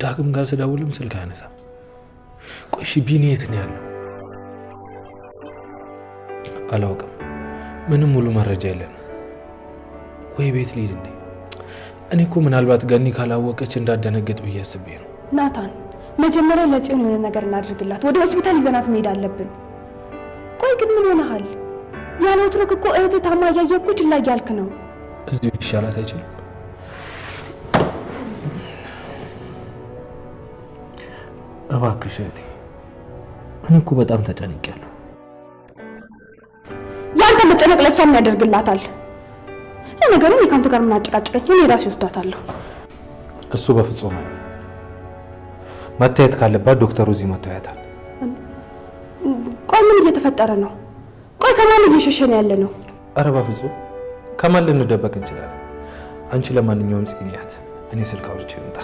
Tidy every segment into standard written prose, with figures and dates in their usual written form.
ዳግም ጋር ስደውልም ስልክ አያነሳም። ቆይ እሺ ቢኒ የት ነው ያለው? አላውቅም። ምንም ሙሉ መረጃ የለም። ወይ ቤት ልሂድ እንዴ? እኔ እኮ ምናልባት ገኒ ካላወቀች እንዳደነገጥ ብዬ አስቤ ነው። ናታን መጀመሪያ ለጽዮን የሆነ ነገር እናድርግላት። ወደ ሆስፒታል ይዘናት መሄድ አለብን። ቆይ ግን ምን ሆነሃል? ያለው ትሩክ እኮ እህት ታማ ያየኩ ችላ ያልክ ነው። እዚሁ ይሻላት አይችልም? እባክሽ እህቴ፣ እኔ እኮ በጣም ተጨንቄያለሁ። ያንተ መጨነቅ ለሷም ያደርግላታል። ለነገሩ እኔ ካንተ ጋር ምን አጨቃጨቀኝ? እኔ ራሴ ወስዳታለሁ። እሱ በፍጹም አይሆንም። መታየት ካለባት ዶክተሩ እዚህ መጥቶ ያያታል። ቆይ ምን እየተፈጠረ ነው? ቆይ ከማን እየሸሸነ ያለ ነው? ኧረ በፍጹም ከማን ልንደበቅ እንችላለን? አንቺ ለማንኛውም ጽኒያት፣ እኔ ስልክ አውርቼ ልምጣ።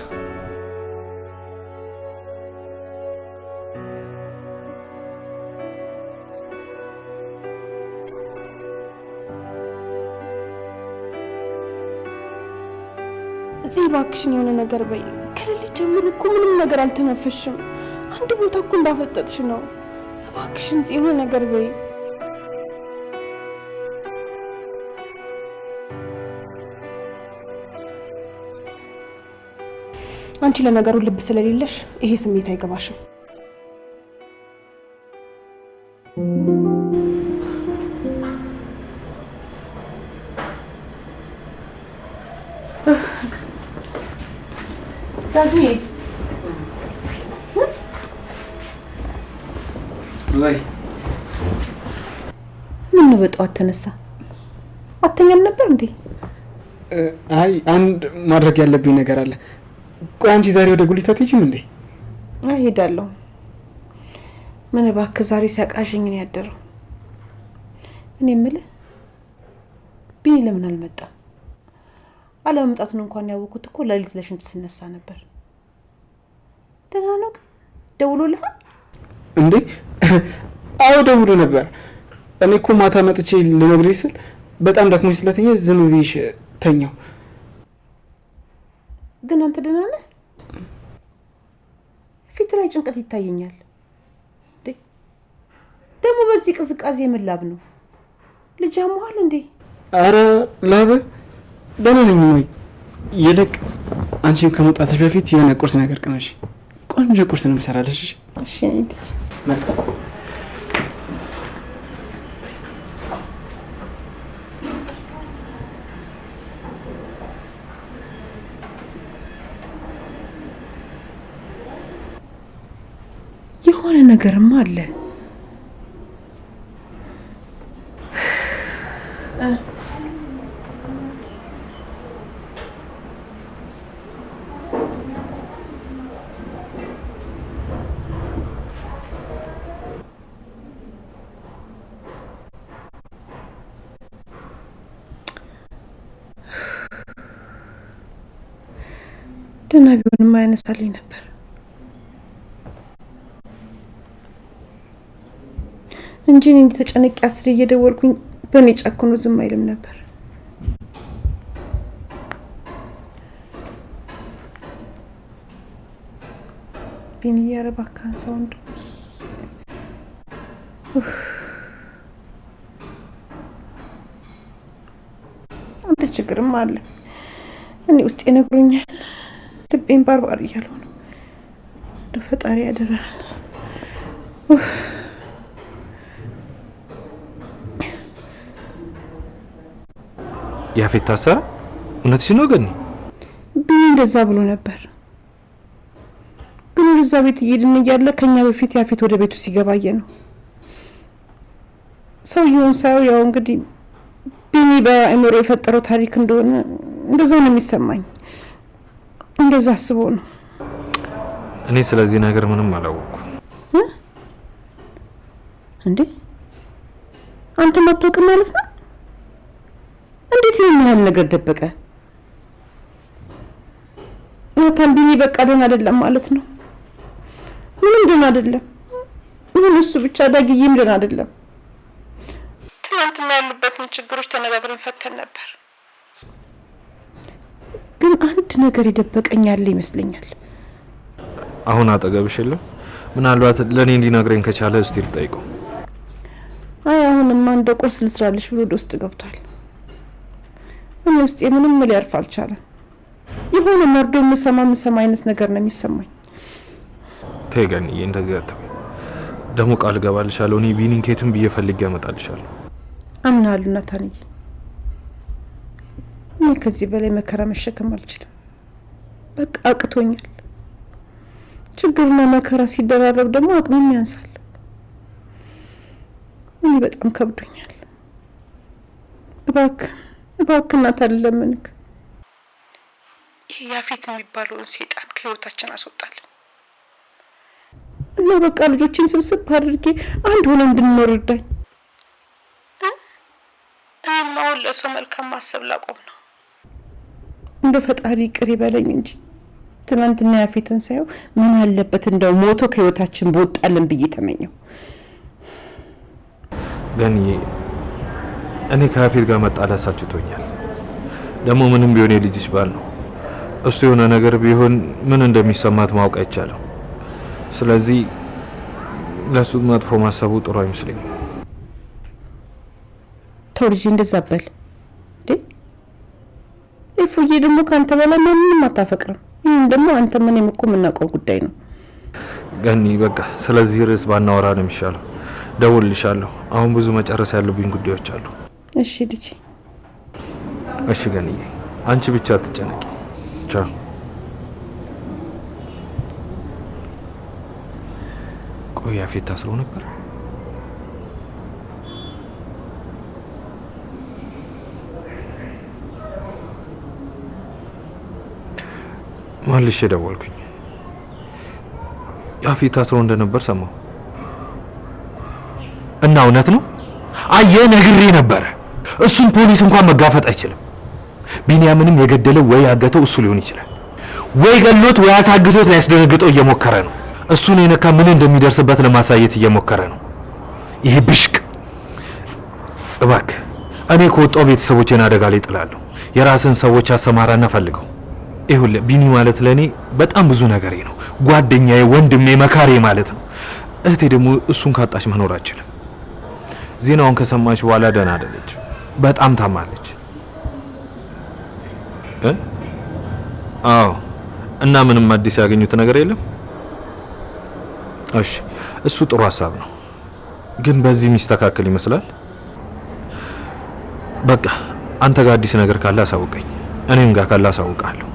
እዚህ ባክሽን የሆነ ነገር በይ። ከሌሊት ጀምሮ እኮ ምንም ነገር አልተነፈሽም። አንድ ቦታ እኮ እንዳፈጠጥሽ ነው። ባክሽን የሆነ ነገር በይ። አንቺ ለነገሩ ልብ ስለሌለሽ ይሄ ስሜት አይገባሽም። ዳጊ ወይ ምን በጠዋት ተነሳ? አተኛም ነበር እንዴ? አይ አንድ ማድረግ ያለብኝ ነገር አለ። ቆይ አንቺ ዛሬ ወደ ጉሊት አትሄጂም እንዴ? አይ ሄዳለሁ። ምን እባክህ ዛሬ ሲያቃዥኝ ነው ያደረው። እኔ የምልህ ቢኒ ለምን አልመጣም? አለመምጣቱን እንኳን ያወኩት እኮ ለሊት ለሽንት ስነሳ ነበር። ደህና ነው? ደውሎልሃል እንዴ? አዎ ደውሎ ነበር። እኔ እኮ ማታ መጥቼ ልነግርሽ ስል በጣም ደክሞኝ ስለተኛ ዝም ብዬሽ ተኛው። ግን አንተ ደህና ነህ? ፊት ላይ ጭንቀት ይታየኛል። ደግሞ በዚህ ቅዝቃዜ ምላብ ነው። ልጅ አሞሃል እንዴ? አረ ላበ ደህና ነኝ። ወይ ይልቅ አንቺም ከመውጣትሽ በፊት የሆነ ቁርስ ነገር ቅመሽ። ቆንጆ ቁርስ ነው የምሰራልሽ። እሺ እንዴ? የሆነ ነገርማ አለ። ደህና ቢሆንም አያነሳልኝ ነበር። እንጂ እኔ ተጨነቂ አስሬ እየደወልኩኝ በእኔ ጨክኖ ዝም አይልም ነበር። ቢኒ ያረባካን ሳውንድ አንተ ችግርም አለ። እኔ ውስጥ ይነግሩኛል። ልቤን ባርባር እያለው ነው። ፈጣሪ ያደራል። ያፌት ታሰረ? እውነትሽ ነው ገኒ? ቢኒ እንደዛ ብሎ ነበር። ግን እዛ ቤት እየሄድን እያለ ከኛ በፊት ያፌት ወደ ቤቱ ሲገባየ ነው። ሰውየውን ሳይው ያው እንግዲህ ቢኒ በአእምሮ የፈጠረው ታሪክ እንደሆነ እንደዛ ነው የሚሰማኝ። እንደዛ አስቦ ነው። እኔ ስለዚህ ነገር ምንም አላወቅኩም። እንዴ አንተ ማጥቶክ ማለት ነው? እንዴት ይሄን ነገር ደበቀ? ናታን ቢኒ በቃ ደህና አይደለም ማለት ነው? ምንም ደህና አይደለም። ምን እሱ ብቻ ዳግዬም ደህና አይደለም። ትናንትና ያሉበትን ችግሮች ተነጋግረን ፈተን ነበር። ግን አንድ ነገር ይደበቀኛል ይመስለኛል። አሁን አጠገብሽ የለም? ምናልባት ለኔ እንዲነግረኝ ከቻለ እስቲ ልጠይቀው። አይ አሁንማ እንደ ቁርስ ልስራልሽ ብሎ ወደ ውስጥ ገብቷል። እኔ ውስጥ ምንም ሊያርፍ አልቻለም። የሆነ መርዶ የምሰማ አይነት ነገር ነው የሚሰማኝ። ተይ ገንዬ እንደዚህ አትበይ። ደግሞ ቃል ገባልሻለሁ እኔ ቢኒን ከየትም ብዬ ፈልጌ አመጣልሻለሁ። አምናለሁ ናታንዬ። እኔ ከዚህ በላይ መከራ መሸከም አልችልም። በቃ አቅቶኛል። ችግርና መከራ ሲደራረብ ደግሞ አቅምም ያንሳል። እኔ በጣም ከብዶኛል። እባክህ ናታን ለምንክ ይሄ ያፌት የሚባለውን ሰይጣን ከህይወታችን አስወጣለን እና በቃ ልጆችን ስብስብ አድርጌ አንድ ሆነ እንድንኖር እርዳኝ። እኔማ ለሰው መልካም ማሰብ ላቆም ነው። እንደ ፈጣሪ ይቅር ይበለኝ እንጂ ትናንትና ያፌትን ሳይው ምን አለበት እንደው ሞቶ ከህይወታችን በወጣልን ብዬ ተመኘው። ገንዬ እኔ ከያፌት ጋር መጣላት ሳልችቶኛል። ደግሞ ምንም ቢሆን የልጅሽ ባል ነው። እሱ የሆነ ነገር ቢሆን ምን እንደሚሰማት ማወቅ አይቻልም። ስለዚህ ለሱ መጥፎ ማሰቡ ጥሩ አይመስለኝም። ተወርጂ እንደዛ በል እንዴ? እፉዬ ደግሞ ካንተ በላይ ምንም አታፈቅርም። ይሄን ደግሞ አንተ ምን የምቆም እናቀው ጉዳይ ነው። ገኒ በቃ ስለዚህ ርዕስ ባናወራ ነው የሚሻለው። ደውልልሻለሁ። አሁን ብዙ መጨረስ ያለብኝ ጉዳዮች አሉ። እሺ ልጅ። እሺ ገኒ አንቺ ብቻ አትጨነቂ። ቻው። ቆይ ያፌት ታስሮ ነበር? መልሼ ደወልኩኝ። ያፌት ታስሮ እንደነበር ሰማሁ። እና እውነት ነው? አየህ ነግሬ ነበር። እሱን ፖሊስ እንኳን መጋፈጥ አይችልም። ቢንያምንም የገደለው ወይ ያገተው እሱ ሊሆን ይችላል፣ ወይ ገሎት ወይ አሳግቶት ሊያስደነግጠው እየሞከረ ነው። እሱን የነካ ምን እንደሚደርስበት ለማሳየት እየሞከረ ነው። ይሄ ብሽቅ። እባክህ እኔ ከወጣው ቤተሰቦቼን አደጋ ላይ ጥላለሁ። የራስን ሰዎች አሰማራና ፈልገው። ይኸውልህ ቢኒ ማለት ለኔ በጣም ብዙ ነገሬ ነው። ጓደኛዬ፣ ወንድሜ፣ መካሬ ማለት ነው። እህቴ ደግሞ እሱን ካጣች መኖር አትችልም። ዜናውን ከሰማች በኋላ ደህና አይደለች፣ በጣም ታማለች። አዎ። እና ምንም አዲስ ያገኙት ነገር የለም? እሺ እሱ ጥሩ ሐሳብ ነው፣ ግን በዚህ የሚስተካከል ይመስላል። በቃ አንተ ጋር አዲስ ነገር ካለ አሳውቀኝ፣ እኔም ጋር ካለ አሳውቃለሁ።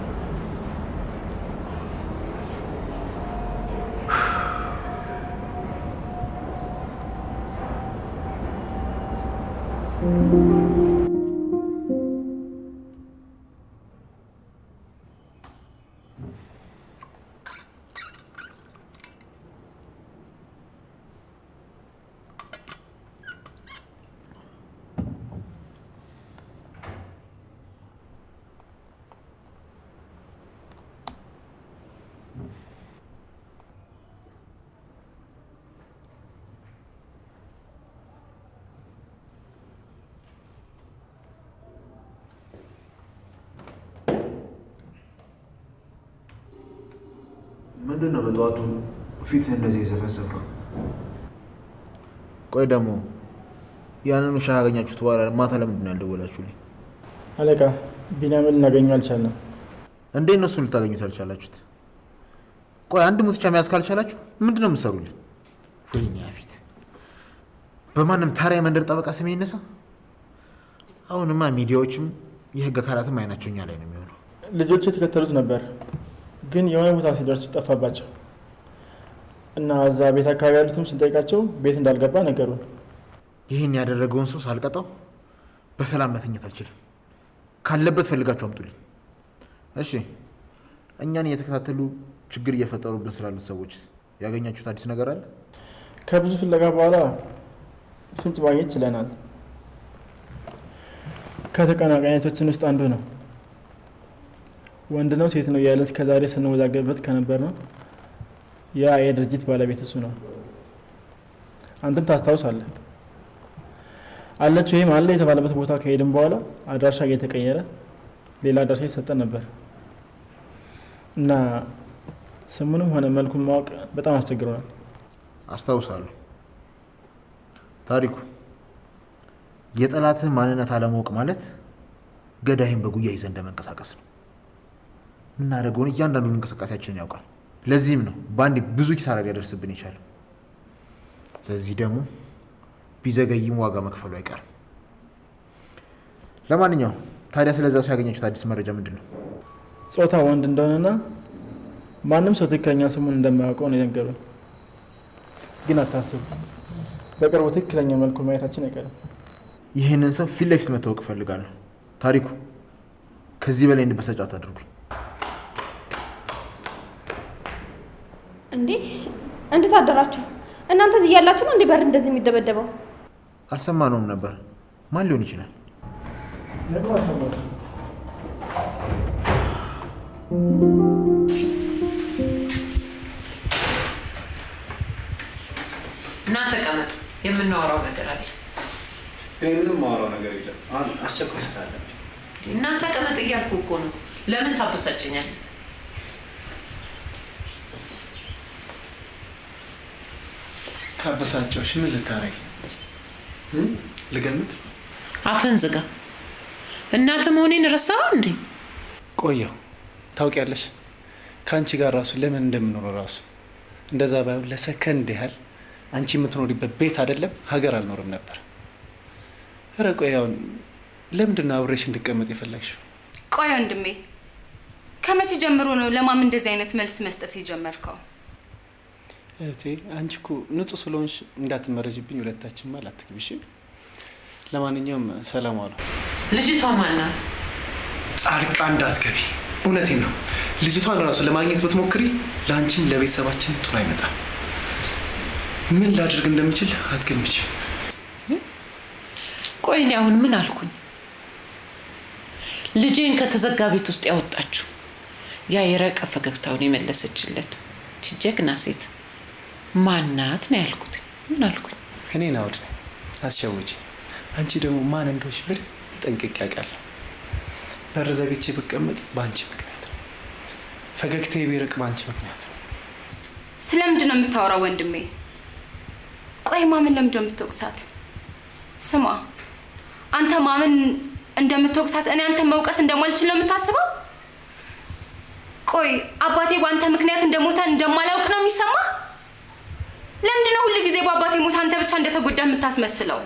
ምንድነው በጠዋቱ ፊት እንደዚህ የዘፈዘፈው? ቆይ ደግሞ ያንን ውሻ ያገኛችሁት በኋላ ማታ ለምንድን ነው ያልደወላችሁልኝ? አለቃ ቢንያምን ልናገኘው አልቻልንም። እንዴት ነው እሱን ልታገኙት አልቻላችሁት? ቆይ አንድ ሙትቻ መያዝ ካልቻላችሁ ምንድነው የምትሰሩልኝ? ወይኔ ያፌት፣ በማንም ታሪያ መንደር ጠበቃ ስሜ ይነሳ? አሁንማ ሚዲያዎችም የህግ አካላትም አይናቸው እኛ ላይ ነው የሚሆነው። ልጆቹ የተከተሉት ነበር፣ ግን የሆነ ቦታ ሲደርሱ ጠፋባቸው እና እዛ ቤት አካባቢ ያሉትም ስንጠይቃቸው ቤት እንዳልገባ ነገሩን። ይህን ያደረገውን ሰው ሳልቀጣው በሰላም መተኛት አልችልም። ካለበት ፈልጋችሁ አምጡልኝ። እሺ፣ እኛን እየተከታተሉ ችግር እየፈጠሩብን ስላሉት ሰዎች ያገኛችሁት አዲስ ነገር አለ? ከብዙ ፍለጋ በኋላ ፍንጭ ማግኘት ችለናል። ከተቀናቃኞቻችን ውስጥ አንዱ ነው። ወንድ ነው ሴት ነው ያለት ከዛሬ ስንወዛገብበት ከነበር ነው። ያ የድርጅት ባለቤት እሱ ነው። አንተም ታስታውሳለህ። አለች ወይም አለ የተባለበት ቦታ ከሄድን በኋላ አድራሻ እየተቀየረ ሌላ አድራሻ ይሰጠን ነበር እና ስሙንም ሆነ መልኩን ማወቅ በጣም አስቸግሮናል። አስታውሳለሁ። ታሪኩ የጠላትህ ማንነት አለማወቅ ማለት ገዳይን በጉያ ይዘህ እንደመንቀሳቀስ ነው። የምናደርገውን እያንዳንዱን እንቅስቃሴያችንን ያውቃል። ለዚህም ነው በአንዴ ብዙ ኪሳራ ሊያደርስብን ይቻላል። ለዚህ ደግሞ ቢዘገይም ዋጋ መክፈሉ አይቀርም። ለማንኛውም ታዲያ ስለዛ ሰው ያገኛችሁት አዲስ መረጃ ምንድን ነው? ጾታ ወንድ እንደሆነና ማንም ሰው ትክክለኛ ስሙን እንደማያውቀው ነው የነገሩን። ግን አታስቡ፣ በቅርቡ ትክክለኛ መልኩ ማየታችን አይቀርም። ይህንን ሰው ፊት ለፊት መታወቅ እፈልጋለሁ። ታሪኩ ከዚህ በላይ እንድበሳጭ አታድርጉኝ። እንዴ እንዴት አደራችሁ? እናንተ እዚህ ያላችሁ ነው እንዴ በር እንደዚህ የሚደበደበው? አልሰማነውም ነበር። ማን ሊሆን ይችላል? እና ተቀመጥ፣ የምናወራው ነገር አለ። ምንም ማወራው ነገር የለም። አሁን አስቸኳይ ስራ አለብኝ። እና ተቀመጥ እያልኩ እኮ ነው። ለምን ታበሳጨኛለህ? ካበሳጨሁሽ ምን ልታረጊ? ልገምት? አፍህን ዝጋ። እናትህ መሆኔን ረሳኸው እንዴ? ቆየሁ። ታውቂያለሽ ከአንቺ ጋር ራሱ ለምን እንደምኖረው ራሱ እንደዛ ባይሆን ለሰከንድ ያህል አንቺ የምትኖሪበት ቤት አይደለም ሀገር አልኖርም ነበር። ኧረ ቆይ አሁን ለምንድን ነው አብሬሽ እንድቀመጥ የፈለግሽው? ቆይ ወንድሜ ከመቼ ጀምሮ ነው ለማም እንደዚህ አይነት መልስ መስጠት የጀመርከው? እህቴ አንቺ እኮ ንጹህ ስለሆንሽ እንዳትመረጅብኝ ሁለታችን ማለት አትግቢሽ። ለማንኛውም ሰላም ዋሉ። ልጅቷ ማን ናት? ጣልቃ እንዳትገቢ። እውነቴን ነው። ልጅቷን ራሱ ለማግኘት ብትሞክሪ ለአንቺም ለቤተሰባችን ጥሩ አይመጣም። ምን ላድርግ እንደምችል አትገምችም። ቆይ እኔ አሁን ምን አልኩኝ? ልጄን ከተዘጋ ቤት ውስጥ ያወጣችሁ ያ የረቀ ፈገግታውን የመለሰችለት ጀግና ሴት ማናት ነው ያልኩት? ምን አልኩኝ? እኔ ናውድ አስሸውጂ። አንቺ ደግሞ ማን እንደሆንሽ በደንብ ጠንቅቄ አውቃለሁ። በር ዘግቼ ብቀመጥ በአንቺ ምክንያት ነው። ፈገግታዬ ቢርቅ በአንቺ ምክንያት ነው። ስለምንድን ነው የምታወራው ወንድሜ? ቆይ ማምን ለምንድን ነው የምትወቅሳት? ስማ አንተ ማምን እንደምትወቅሳት እኔ አንተ መውቀስ እንደማልችል ነው የምታስበው? ቆይ አባቴ በአንተ ምክንያት እንደሞተ እንደማላውቅ ነው የሚሰማ? ለምንድን ነው ሁሉ ጊዜ በአባቴ ሞት አንተ ብቻ እንደተጎዳ የምታስመስለው?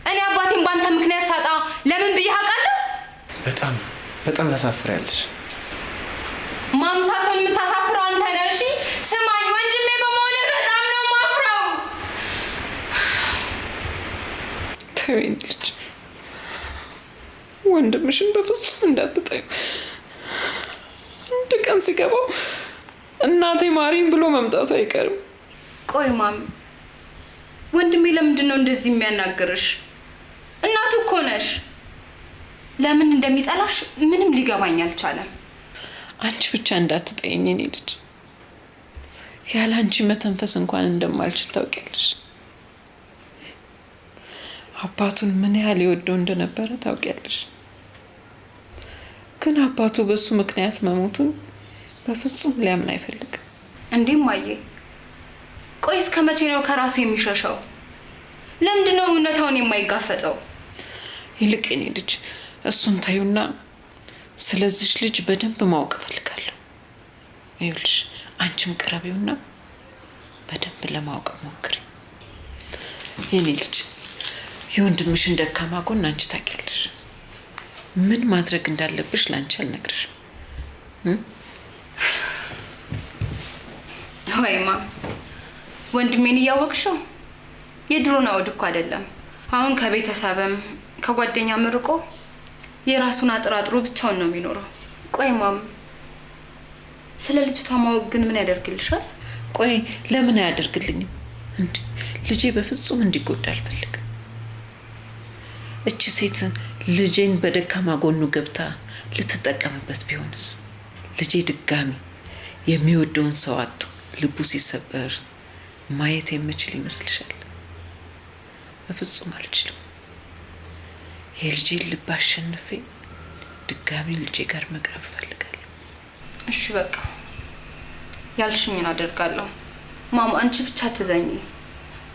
እኔ አባቴን በአንተ ምክንያት ሳጣ ለምን ብዬ አውቃለሁ? በጣም ታሳፍሪያለሽ። ማምሳቱን የምታሳፍረው አንተ ነህ። እሺ ስማኝ ወንድሜ በመሆኔ በጣም ነው የማፍረው። ተወኝ ልጅ፣ ወንድምሽን በፍጹም እንዳትጠዩ። አንድ ቀን ሲገባው እናቴ ማሪን ብሎ መምጣቱ አይቀርም። ቆይ ማም ወንድሜ ለምንድን ነው እንደዚህ የሚያናግርሽ? እናቱ እኮ ነሽ። ለምን እንደሚጠላሽ ምንም ሊገባኝ አልቻለም። አንቺ ብቻ እንዳትጠይኝ እኔ ልጅ። ያለ አንቺ መተንፈስ እንኳን እንደማልችል ታውቂያለሽ። አባቱን ምን ያህል ይወደው እንደነበረ ታውቂያለሽ። ግን አባቱ በሱ ምክንያት መሞቱን በፍጹም ሊያምን አይፈልግም። እንዴም ማየ ቆይ እስከ መቼ ነው ከራሱ የሚሸሸው? ለምንድን ነው እውነታውን የማይጋፈጠው? ይልቅ እኔ ልጅ እሱን ታዩና ስለዚህ ልጅ በደንብ ማወቅ እፈልጋለሁ። ይኸውልሽ አንቺም ቀረቢውና በደንብ ለማወቅ ሞክሪ። የኔ ልጅ የወንድምሽን ደካማ ጎን አንቺ ታውቂያለሽ። ምን ማድረግ እንዳለብሽ ላንቺ አልነግርሽም። ወይማ ወንድሜን እያወቅሽው የድሮና ወድ እኮ አይደለም። አሁን ከቤተሰብም ከጓደኛም ርቆ የራሱን አጥራጥሮ ብቻውን ነው የሚኖረው። ቆይ ማም ስለ ልጅቷ ማወቅ ግን ምን ያደርግልሻል? ቆይ ለምን አያደርግልኝም? እንዴ ልጄ በፍጹም እንዲጎዳ አልፈልግም። እቺ ሴት ልጄን በደካማ ጎኑ ገብታ ልትጠቀምበት ቢሆንስ? ልጄ ድጋሚ የሚወደውን ሰው አጥቶ ልቡ ሲሰበር ማየት የምችል ይመስልሻል? በፍጹም አልችልም። የልጄን ልብ አሸንፌ ድጋሚ ልጄ ጋር መቅረብ እፈልጋለሁ። እሺ በቃ ያልሽኝን አደርጋለሁ። ማማ አንቺ ብቻ ትዘኝ።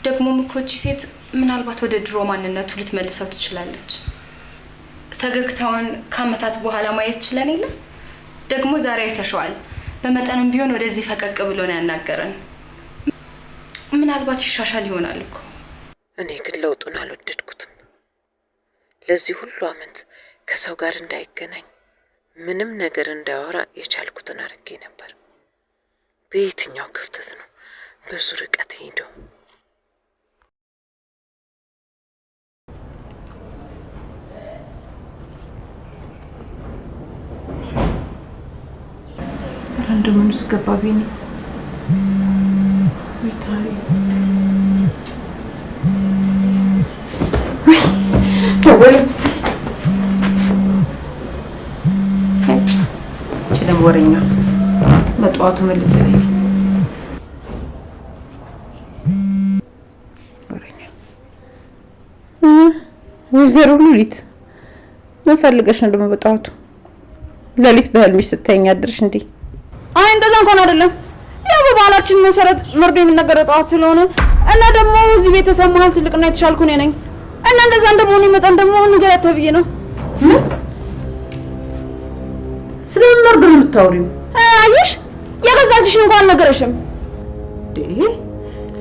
ደግሞም እኮ እቺ ሴት ምናልባት ወደ ድሮ ማንነቱ ልትመልሰው ትችላለች። ፈገግታውን ከዓመታት በኋላ ማየት ችለን የለ? ደግሞ ዛሬ አይተሽዋል። በመጠኑም ቢሆን ወደዚህ ፈቀቅ ብሎ ነው ያናገረን። ምናልባት ይሻሻል ይሆናል እኮ። እኔ ግን ለውጡን አልወደድኩትም። ለዚህ ሁሉ ዓመት ከሰው ጋር እንዳይገናኝ ምንም ነገር እንዳወራ የቻልኩትን አድርጌ ነበር። በየትኛው ክፍተት ነው ብዙ ርቀት ሄደው? እንደምን ስገባቢ ነው ይታይ ወይስ እቺ ወሬኛ በጠዋቱ መልእክት ወሬኛ ወይዘሮ ሉሊት ምን ፈልገሽ ነው ደግሞ በጠዋቱ? ሌሊት በህልምሽ ስተኛ አድርሽ እንዴ? አይ እንደዛ እንኳን አይደለም። ያው በባህላችን መሰረት መርዶ የሚነገረው ጠዋት ስለሆነ እና ደግሞ እዚህ ቤተሰብ መሀል ትልቅና የተሻልኩ ነኝ እና እንደዛ እንደሆነ ይመጣን ደግሞ ንገራት ተብዬ ነው። ስለምን መርዶ የምታወሪው? አየሽ የገዛልሽ እንኳን ነገረሽም። ዴ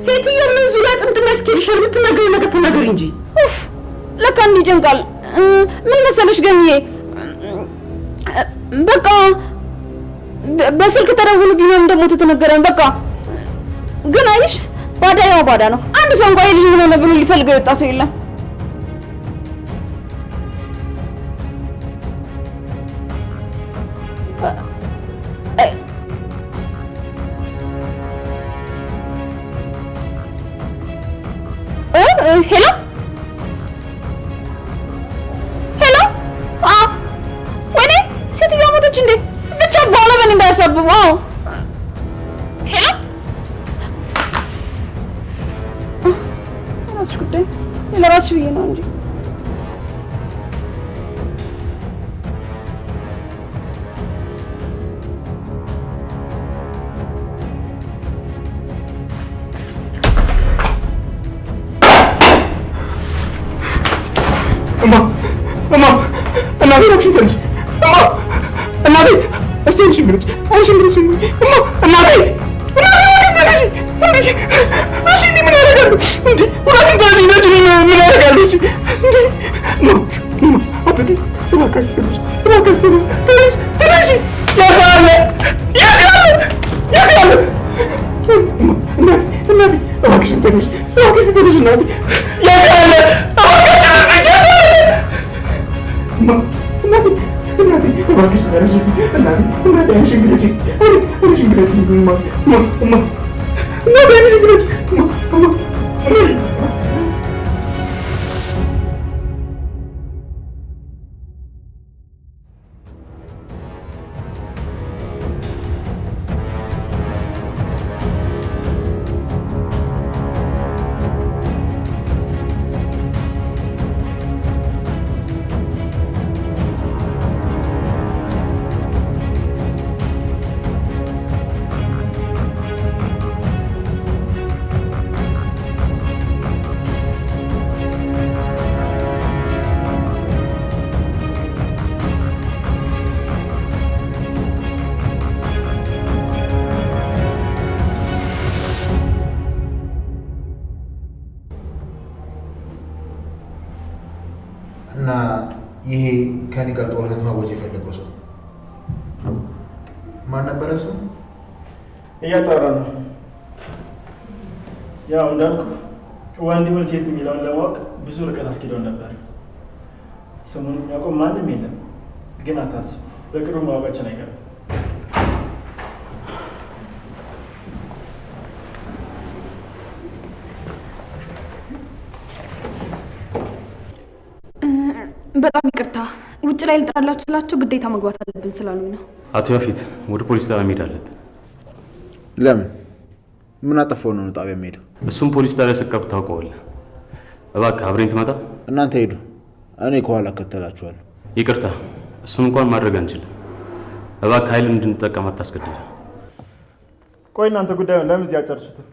ሴትዮ ምን ዙሪያ ጥምጥም ያስኬድሻል? የምትነገሪ ነገር ተናገሪ እንጂ። ኡፍ ለካ እንዲህ ጀንቃል። ምን መሰለሽ ገምዬ በቃ በስልክ ተደውሎ ቢሆን እንደሞተ ተነገረን። በቃ ግን አይሽ ባዳ ያው ባዳ ነው። አንድ ሰው እንኳን ልጅ ሆነ ብሎ ሊፈልገው የወጣ ሰው የለም። ሄሎ ሄሎ ወይኔ ሴትዮዋ ሞተች እንዴ? ብቻ በኋላ በእኔ እንዳያሳብቡ። ሄሎ ራስሽ ጉዳይ ለራስሽ ብዬ ነው እንጂ እናቴ ተንሽ እናቴ እስቲ እንግዲህ እናቴ እሺ ምን ያደርጋሉ እንዴ? ወራን ታዲያ ምን ያደርጋሉ እንጂ አትዲ እባክሽ ትንሽ ያሳለ እናቴ እባክሽ ትንሽ እናቴ ያሳለ እና ይሄ ከኔ ጋር ጦርነት ማወጅ የፈለገው ሰው ማን ነበረ? ሰው እያጣራ ነው። ያው እንዳልኩ ወንድ ይሁን ሴት የሚለውን ለማወቅ ብዙ ርቀት አስኪደው ነበር። ስሙን የሚያውቀው ማንም የለም። ግን አታስብ፣ በቅርቡ ማወቃችን አይቀርም። በጣም ይቅርታ ውጭ ላይ ልጥራላችሁ ስላችሁ ግዴታ መግባት አለብን ስላሉኝ ነው። አቶ ያፊት ወደ ፖሊስ ጣቢያ መሄድ አለብን። ለምን? ምን አጠፋው ነው ጣቢያ የምሄደው? እሱም ፖሊስ ጣቢያ ስቀርብ ታውቀዋለህ። እባክህ አብረን ትመጣ። እናንተ ሄዱ፣ እኔ ከኋላ እከተላችኋለሁ። ይቅርታ እሱን እንኳን ማድረግ አንችልም። እባክህ ኃይል እንድንጠቀም አታስገድደን። ቆይ እናንተ ጉዳዩን ለምን እዚህ አጨርሱትም?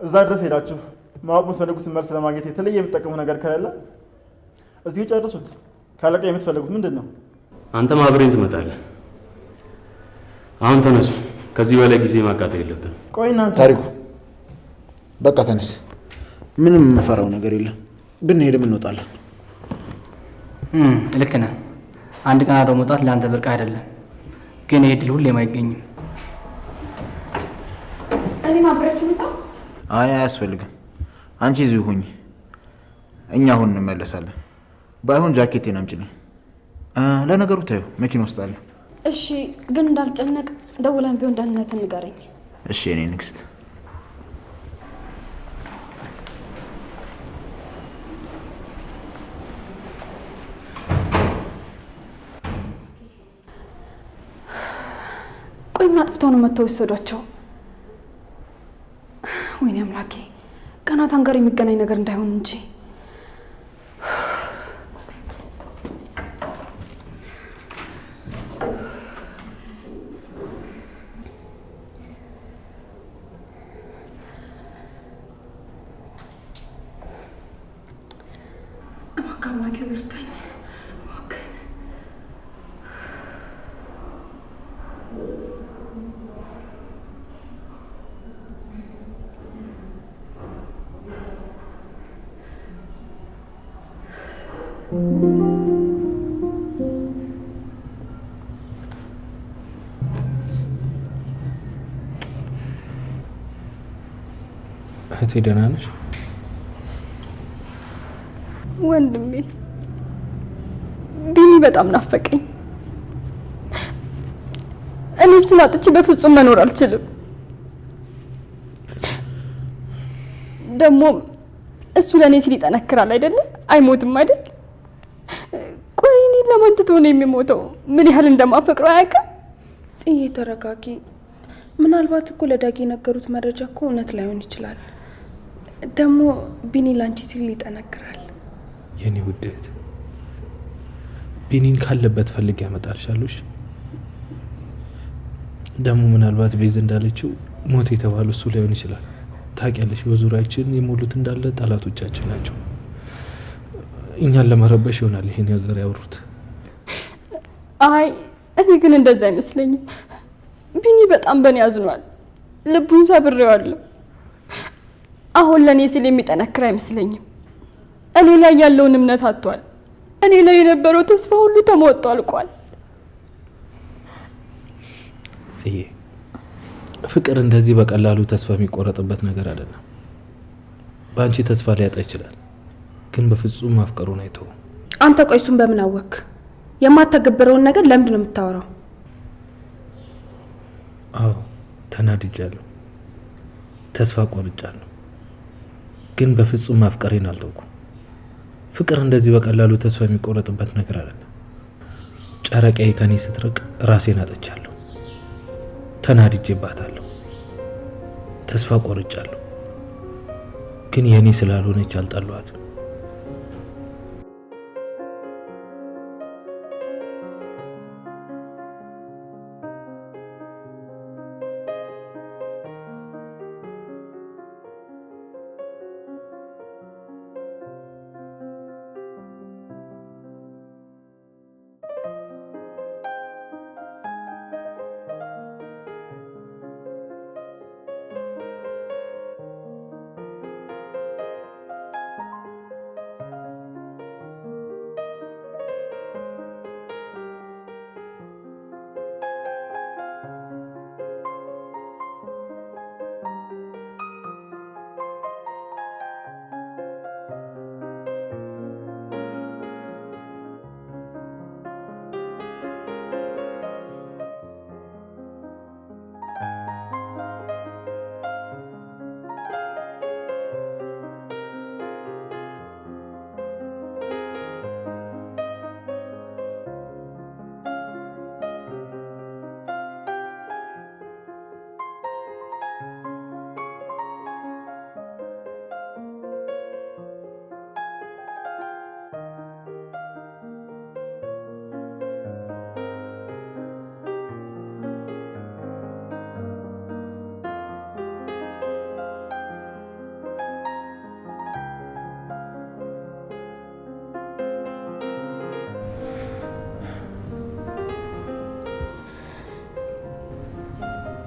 እዛ ድረስ ሄዳችሁ ማወቅ የምትፈልጉትን መልስ ለማግኘት የተለየ የምትጠቀሙት ነገር ከሌለ እዚሁ ጨርሱት። ካለቃ የምትፈልጉት ምንድን ነው? አንተም አብረን ትመጣለህ። አሁን ተነሱ። ከዚህ በላይ ጊዜ ማቃጠል የለብንም። ቆይ እናንተ ታሪኩ በቃ ተነስ። ምንም የምፈራው ነገር የለም። ብንሄድም እንወጣለን። ልክ ነህ። አንድ ቀን አብሮ መውጣት ለአንተ ብርቅ አይደለም፣ ግን ይሄ ድል ሁሌም አይገኝም። እኔ ማብራችሁ ልጣ? አይ አያስፈልግም። አንቺ እዚሁ ሁኚ። እኛ አሁን እንመለሳለን። ባይሆን ጃኬቴን አምጪልኝ። ለነገሩ ታዩ መኪና ውስጥ አለ። እሺ፣ ግን እንዳልጨነቅ ደውለን ቢሆን ደህንነትን ንገረኝ። እሺ የኔ ንግስት። ቆይ ምን አጥፍተው ነው መተው ወሰዷቸው? ወይኔ አምላኬ፣ ከናታን ጋር የሚገናኝ ነገር እንዳይሆን እንጂ። አምላኬ ይርዳኝ። እህቴ ደህና ነሽ? ወንድሜ ቢኒ በጣም ናፈቀኝ። እኔ እሱን አጥቼ በፍጹም መኖር አልችልም። ደግሞ እሱ ለእኔ ሲል ይጠነክራል አይደለ? አይሞትም አይደል? ቆይ እኔ ለማን ትቶ ነው የሚሞተው? ምን ያህል እንደማፈቅረው አያውቅም። ጽዬ ተረጋጊ። ምናልባት እኮ ለዳጊ የነገሩት መረጃ እኮ እውነት ላይሆን ይችላል። ደግሞ ቢኒ ላንቺ ሲል ይጠነክራል። የኔ ውድ እህት፣ ቢኒን ካለበት ፈልግ ያመጣልሻለሽ። ደግሞ ምናልባት ቤዝ እንዳለችው ሞት የተባለው እሱ ላይሆን ይችላል። ታውቂያለሽ፣ በዙሪያችን የሞሉት እንዳለ ጠላቶቻችን ናቸው። እኛን ለመረበሽ ይሆናል ይሄን ነገር ያወሩት። አይ እኔ ግን እንደዛ አይመስለኝም። ቢኒ በጣም በእኔ አዝኗል። ልቡን ሰብሬዋለሁ። አሁን ለእኔ ሲል የሚጠነክር አይመስለኝም። እኔ ላይ ያለውን እምነት አጥቷል። እኔ ላይ የነበረው ተስፋ ሁሉ ተሟጦ አልቋል። ጽዬ፣ ፍቅር እንደዚህ በቀላሉ ተስፋ የሚቆረጥበት ነገር አይደለም። በአንቺ ተስፋ ሊያጣ ይችላል፣ ግን በፍጹም ማፍቀሩን አይተውም። አንተ ቆይ እሱን በምን አወክ? የማተገብረውን ነገር ለምንድን ነው የምታወራው? አዎ ተናድጃለሁ፣ ተስፋ ቆርጫለሁ፣ ግን በፍጹም ማፍቀሬን አልተውኩም። ፍቅር እንደዚህ በቀላሉ ተስፋ የሚቆረጥበት ነገር አይደለም። ጨረቃዬ ከኔ ስትርቅ ራሴን አጥቻለሁ፣ ተናድጄባታለሁ፣ ተስፋ ቆርጫለሁ፣ ግን የኔ ስላልሆነች አልጠሏትም።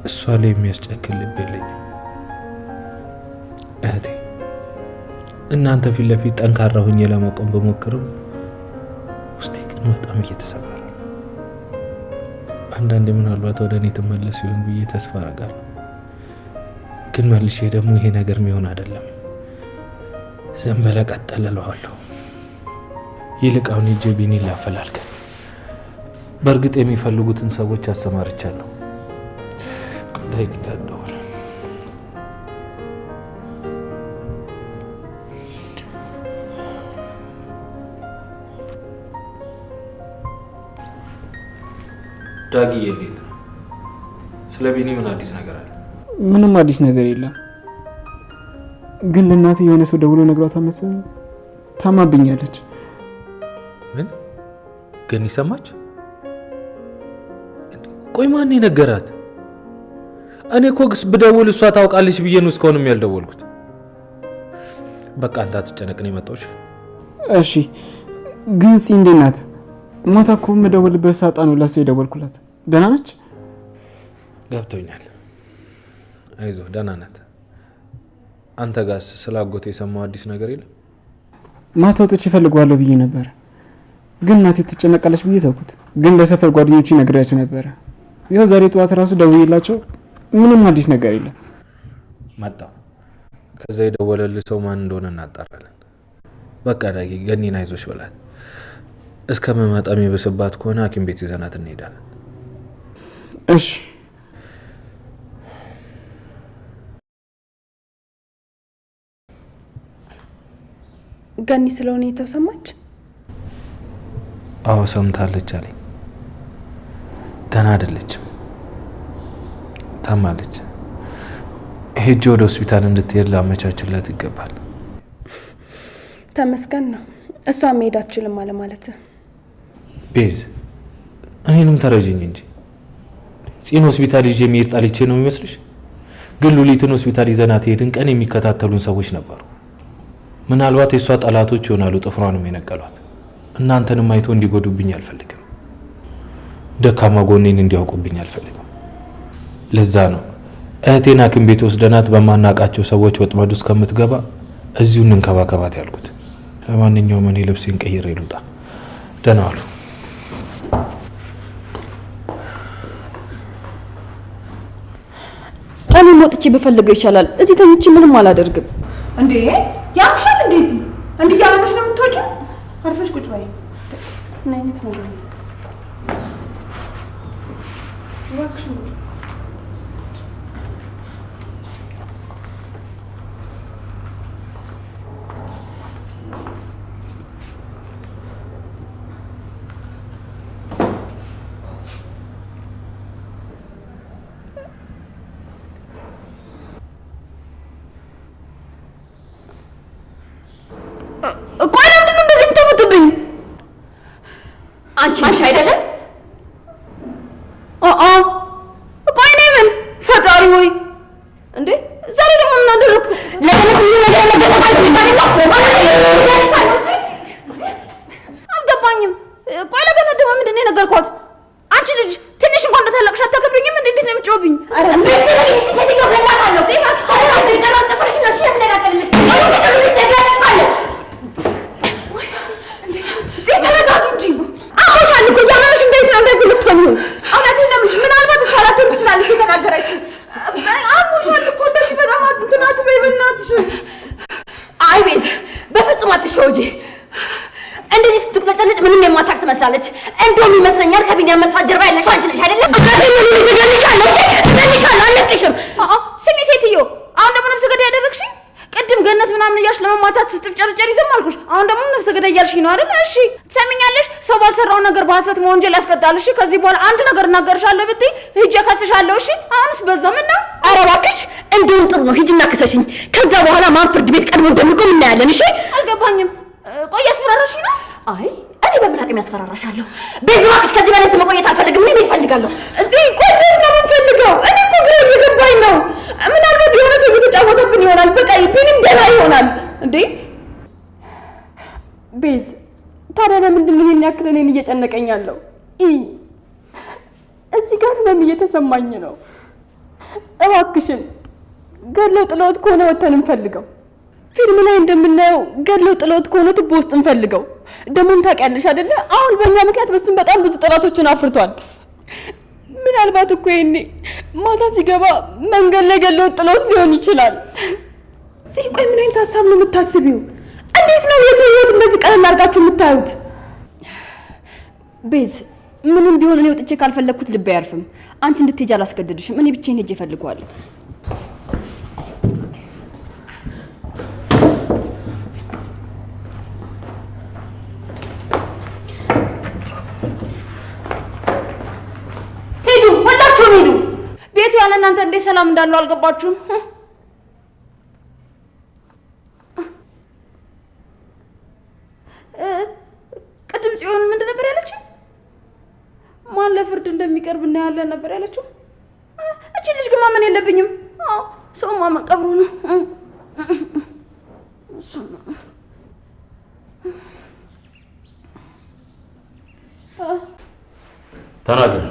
እሷ ላይ የሚያስጨክል ልብ የለኝም እህቴ። እናንተ ፊት ለፊት ጠንካራ ሆኜ ለመቆም በሞክርም ውስጤ ግን በጣም እየተሰበረ ነው። አንዳንዴ ምናልባት ወደ እኔ ትመለስ ይሆን ብዬ ተስፋ አደርጋለሁ። ግን መልሼ ደግሞ ይሄ ነገር የሚሆን አይደለም። ዝም ብለህ ቀጥል እለዋለሁ። ይልቅ አሁን ሂጅ ቢኒን ላፈላልግ። በእርግጥ የሚፈልጉትን ሰዎች አሰማርቻለሁ። ጉዳይ ይካደዋል። ዳጊ እንዴት ነው? ስለ ቢኒ ምን አዲስ ነገር አለ? ምንም አዲስ ነገር የለም። ግን ለእናቴ የሆነ ሰው ደውሎ ነግሯታል መሰለኝ። ታማብኛለች። ምን ግን ይሰማች? ቆይ ማን ነገራት? እኔ እኮ ብደውል እሷ ታውቃለች ብዬ ነው እስካሁንም ያልደወልኩት። በቃ አንተ አትጨነቅ ነው የመጣሁሽ። እሺ ግን እንዴት ናት? ማታ እኮ የምደውልበት ሰዓት ነው ለእሷ የደወልኩላት። ደህና ነች? ገብቶኛል። አይዞህ ደህና ናት። አንተ ጋርስ ስለ አጎቴ የሰማው አዲስ ነገር የለም? ማታ ወጥቼ እፈልገዋለሁ ብዬ ነበር፣ ግን እናቴ ትጨነቃለች ብዬ ተውኩት። ግን ለሰፈር ጓደኞቼ ነግሬያቸው ነበረ። ያው ዛሬ ጠዋት ራሱ ደውዬላቸው ምንም አዲስ ነገር የለም። መጣሁ። ከዛ የደወለልህ ሰው ማን እንደሆነ እናጣራለን። በቃ ዳጊ ገኒን አይዞሽ በላት። እስከመመጣ የሚበስባት ከሆነ ሐኪም ቤት ይዘናት እንሄዳለን። እሺ ገኒ ስለሆነ የተሰማች? አዎ ሰምታለች አለኝ። ደህና አይደለችም፣ ታማለች። ሄጄ ወደ ሆስፒታል እንድትሄድ ላመቻችላት ይገባል። ተመስገን ነው። እሷ መሄድ አትችልም ማለት ቤዝ፣ እኔንም ተረጂኝ እንጂ ጽዮን ሆስፒታል ይዤ መሄድ ጣልቼ ነው የሚመስልሽ? ግን ሉሊትን ሆስፒታል ይዘናት ሄድን ቀን የሚከታተሉን ሰዎች ነበሩ። ምናልባት የሷ ጠላቶች ይሆናሉ ጥፍሯንም የነቀሏት። እናንተንም አይቶ እንዲጎዱብኝ አልፈልግም። ደካማ ጎኔን እንዲያውቁብኝ አልፈልግም። ለዛ ነው እህቴን ሐኪም ቤት ወስደናት በማናቃቸው ሰዎች ወጥመድ ውስጥ ከምትገባ እዚሁ እንንከባከባት ያልኩት። ለማንኛውም እኔ ልብሴን ቀይሬ ልውጣ። ደህና ዋሉ። እኔ ወጥቼ በፈልገው ይሻላል። እዚህ ተኝቼ ምንም አላደርግም። እንዴ ያምሻል? እንደዚህ እንዴ ያለሽ ነው የምትወጪው? አርፈሽ ቁጭ በይ። ምን አይነት ነው? እባክሽ አንቺ አይደለም? ቆይ እኔ ምን ፈጣሪ ሆይ እንዴ ዛሬ ደግሞ ምን አደረኩ? ለምን ነገር አልገባኝም። ቆይ ለገና ደግሞ ምንድን ነው የነገርኳት? አንቺ ልጅ ትንሽ እንኳን እንደታለቅሽ አታከብሪኝም? እንዴት ነው የምትጮህብኝ? አረ ተረጋጊ እንጂ አሞሻል እኮ ያመመሽ እንዴት ነው እንደዚህ የምትሆኚው? እውነቴን ነው የምልሽ። ምናልባት ሳላተር ትችላለች የተናገረችው። አሞሻል እኮ እንደዚህ በጣም እንትን አትበይ በእናትሽ። አይ ቤዛ በፍጹም አትሸወጂ። እንደዚህ ስትቁለጨለጭ ምንም የማታውቅ ትመስላለች። እንደውም ይመስለኛል ከቢኒያም መጥፋት ጀርባ ያለሽው አንቺ ነሽ አይደለ? እገልሻለሁ፣ አልለቅሽም። ስሚ ሴትዮ፣ አሁን ደግሞ ነፍሰ ገዳይ ያደረግሽኝ። ቅድም ገነት ምናምን እያልሽ ለመማታት ስትፍጨርጨሪ ዝም አልኩሽ። አሁን ደግሞ ነፍሰ ገዳይ እያልሽኝ ነው አይደል? እሺ ትሰሚኛለሽ? ሰው ባልሰራው ነገር በሐሰት መወንጀል ያስቀጣል። እሺ ከዚህ በኋላ አንድ ነገር እናገርሻለሁ ብትይ ሂጅ እከስሻለሁ። እሺ አሁንስ በዛው ምን ነው? ኧረ እባክሽ እንደውም ጥሩ ነው። ሂጂና ክሰሽኝ። ከዛ በኋላ ማን ፍርድ ቤት ቀድሞ እንደሚቆም እናያለን። እሺ አልገባኝም። ቆይ ያስፈራራሽኝ ነው? አይ እኔ በምን አቅም ያስፈራራሻለሁ? ቤዛ እባክሽ ከዚህ በላይ መቆየት አልፈልግም። እኔ እፈልጋለሁ እዚህ ቆየት ነው የምፈልገው። እኔ እኮ ግራ እየገባኝ ነው። ምናልባት የሆነ ሰው እየተጫወተብን ይሆናል። በቃ ቢኒም ደህና ይሆናል። እንዴ ቤዝ ታዲያ ለምንድን ነው ይሄን ያክል እኔን እየጨነቀኝ ያለው? እዚህ ጋር ህመም እየተሰማኝ ነው። እባክሽን ገለው ጥለውት ከሆነ ወተን እንፈልገው። ፊልም ላይ እንደምናየው ገለው ጥለውት ከሆነ ቱቦ ውስጥ እንፈልገው። ደሞም ታውቂያለሽ አይደለ? አሁን በእኛ ምክንያት በሱም በጣም ብዙ ጠላቶችን አፍርቷል። ምናልባት እኮ ይሄኔ ማታ ሲገባ መንገድ ላይ ገለው ጥለውት ሊሆን ይችላል። እዚህ ቆይ ምን አይነት ሀሳብ ነው የምታስቢው? እንዴት ነው የሰው ህይወት እንደዚህ ቀለል አድርጋችሁ የምታዩት? ቤዝ ምንም ቢሆን እኔ ወጥቼ ካልፈለኩት ልብ አያርፍም። አንቺ እንድትሄጂ አላስገድድሽም። እኔ ብቻዬን ሄጄ እፈልገዋለሁ። ሄዱ፣ ሁላችሁም ሄዱ። ቤቱ ያለ እናንተ እንዴት ሰላም እንዳለው አልገባችሁም? ቅድም ጽዮን ምንድን ነበር ያለችው? ማን ለፍርድ እንደሚቀርብ እናያለን ነበር ያለችው። እቺ ልጅ ግን ማመን የለብኝም። ሰው ማመን ቀብሩ ነው። ተናገር።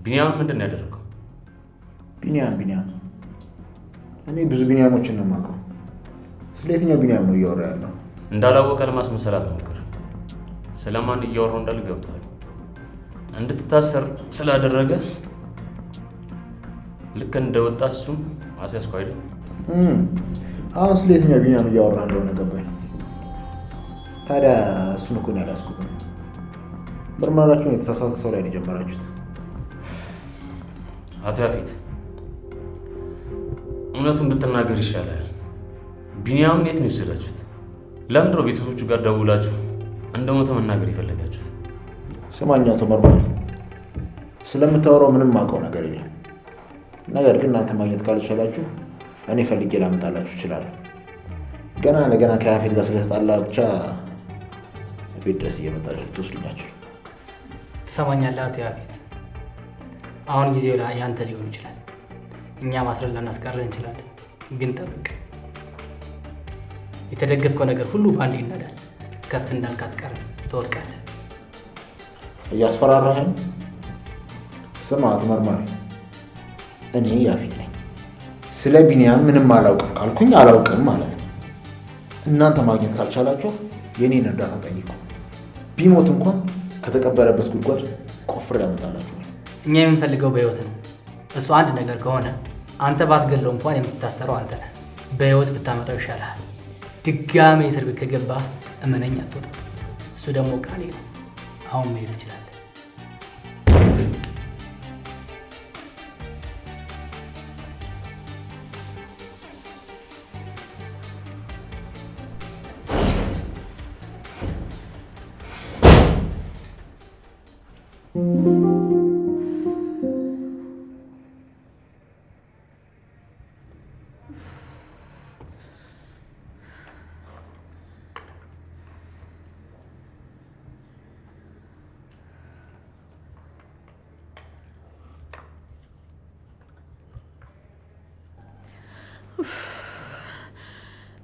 ቢኒያም ምንድን ነው ያደረገው? ቢኒያም እኔ ብዙ ቢኒያሞችን ነው የማውቀው። ስለ የትኛው ቢኒያም ነው እያወራ ያለው? እንዳላወቀ ለማስመሰላት ሞክር። ስለማን እያወራው እንዳለ ገብቷል። እንድትታሰር ስላደረገ ልክ እንደወጣ እሱም አስያዝኩ አይደል? አሁን ስለ የትኛው ቢኒያም እያወራ እንደሆነ ገባኝ። ታዲያ እሱን እኮ ነው ያላስኩት። ምርመራችሁን የተሳሳተ ሰው ላይ ነው የጀመራችሁት። አቶ ያፌት እውነቱን ብትናገር ይሻላል። ቢኒያምን የት ነው የወሰዳችሁት? ለምንድን ነው ቤተሰቦቹ ጋር ደውላችሁ እንደሞተ መናገር የፈለጋችሁት? ስማኝ አቶ መርማሪ፣ ስለምታወራው ምንም ማውቀው ነገር የለም። ነገር ግን እናንተ ማግኘት ካልቻላችሁ እኔ ፈልጌ ላመጣላችሁ እችላለሁ። ገና ለገና ከያፌት ጋር ስለተጣላ ብቻ ቤት ድረስ እየመጣችሁ ትወስዱኛችሁ። ትሰማኛለህ አቶ ያፌት? አሁን ጊዜው ያንተ ሊሆን ይችላል። እኛ ማስረል ላናስቀርህ እንችላለን፣ ግን ጠብቅ። የተደገፍከው ነገር ሁሉ ባንዴ ይናዳል። ከፍ እንዳልክ አትቀርም፣ ትወድቃለህ። እያስፈራራኸኝ? ስማ አቶ መርማሪ፣ እኔ ያፌት ነኝ። ስለ ቢኒያም ምንም አላውቅም ካልኩኝ አላውቅም ማለት ነው። እናንተ ማግኘት ካልቻላችሁ የኔን እርዳታ ጠይቁ። ቢሞት እንኳን ከተቀበረበት ጉድጓድ ቆፍሬ ያመጣላችኋል። እኛ የምንፈልገው በህይወት ነው። እሱ አንድ ነገር ከሆነ አንተ ባትገለው እንኳን የምትታሰረው አንተ ነህ። በህይወት ብታመጣው ይሻልሃል። ድጋሜ እስር ቤት ከገባህ እመነኝ አትወጣም። እሱ ደግሞ ቃሌ ነው። አሁን መሄድ ትችላለህ።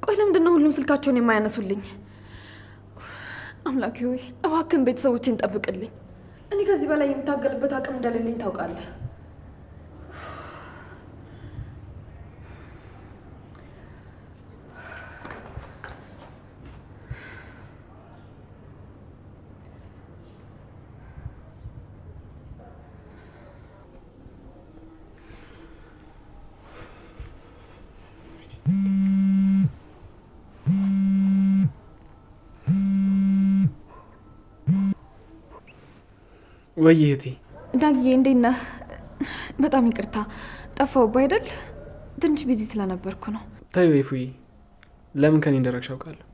ቆይ ለምንድን ነው ሁሉም ስልካቸውን የማያነሱልኝ? አምላኬ ሆይ እባክህን ቤተሰቦቼን ጠብቅልኝ። እኔ ከዚህ በላይ የምታገልበት አቅም እንደሌለኝ ታውቃለህ። ወይ እህቴ ዳግዬ እንዴት ነህ? በጣም ይቅርታ ጠፋሁብህ አይደል? ትንሽ ቢዚ ስለነበርኩ ነው። ተይው ይፉዬ፣ ለምን ከኔ እንደራቅሽ አውቃለሁ።